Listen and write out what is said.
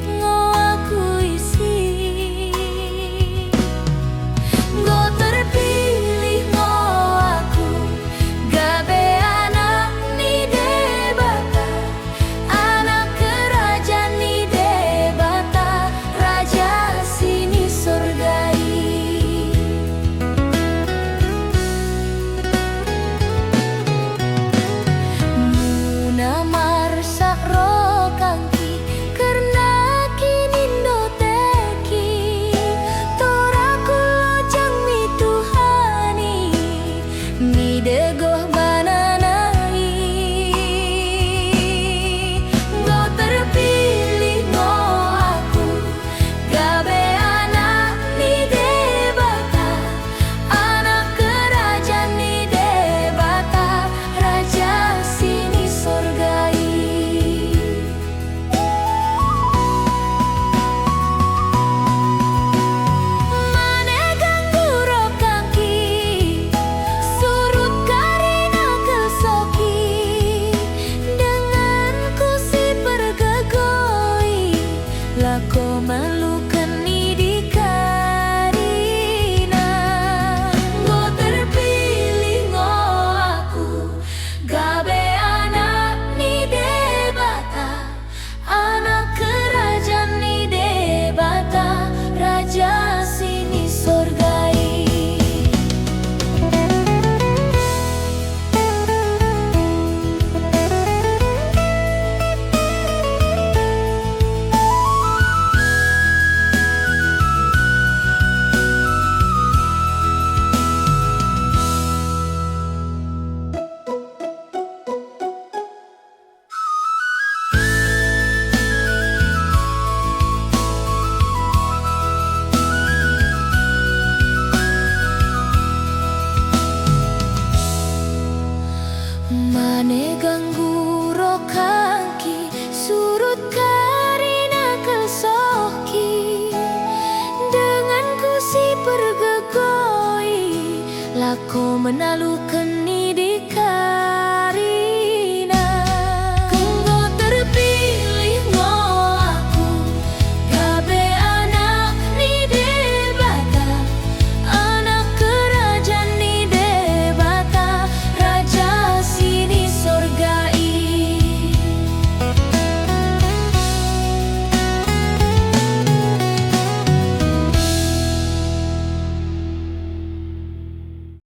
ngo aku isi. Go terpilih ngo aku gabe anak ni debata, anak kerajaan ni debata, raja sini surgai. Muna marsa ro kangki karena kinindo teki, toraku lojang mi Tuhani mi degoh bananai. Go terpilih ngo aku gabe anak ni debata, anak kerajaan ni debata, raja sini surgai. Mane ganggu ro kaki surut karina kesoki, dengan kusi pergegoi lako